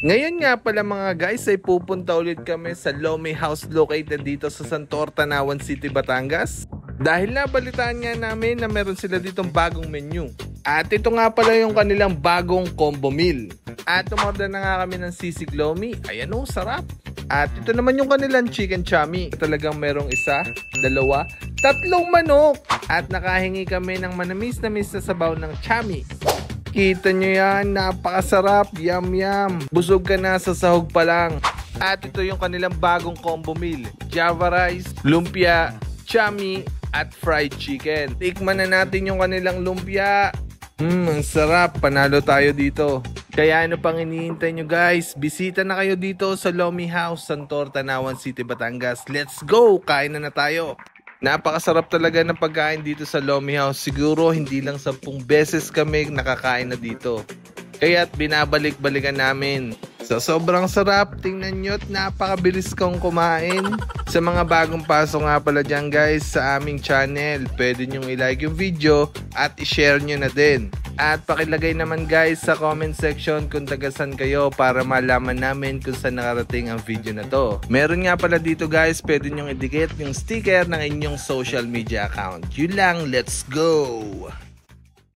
Ngayon nga pala mga guys ay pupunta ulit kami sa Lomi House located dito sa Santor, Tanawan City, Batangas. Dahil nabalitaan nga namin na meron sila ditong bagong menu. At ito nga pala yung kanilang bagong combo meal. At umorder na nga kami ng sisig Lomi. Ayan o, sarap. At ito naman yung kanilang chicken chami. Talagang merong isa, dalawa, tatlong manok. At nakahingi kami ng manamis-namis na sabaw ng chami. Kita nyo yan, napakasarap, yum yum. Busog ka na sa sahog pa lang. At ito yung kanilang bagong combo meal. Java rice, lumpia, chami, at fried chicken. Tikman na natin yung kanilang lumpia. Ang sarap, panalo tayo dito. Kaya ano pang iniintay nyo guys? Bisita na kayo dito sa Lomi House, Santor, Tanawan City, Batangas. Let's go! Kain na tayo. Napakasarap talaga ng pagkain dito sa Lomi House. Siguro hindi lang 10 beses kami nakakain na dito. Kaya't binabalik-balikan namin. Sa sobrang sarap, tingnan nyo at napakabilis kong kumain. Sa mga bagong pasok nga pala dyan guys sa aming channel, pwede nyong i-like yung video at i-share nyo na din. At pakilagay naman guys sa comment section kung tagasan kayo para malaman namin kung saan nakarating ang video na to. Meron nga pala dito guys, pwede nyong idikit yung sticker ng inyong social media account. Yun lang, let's go!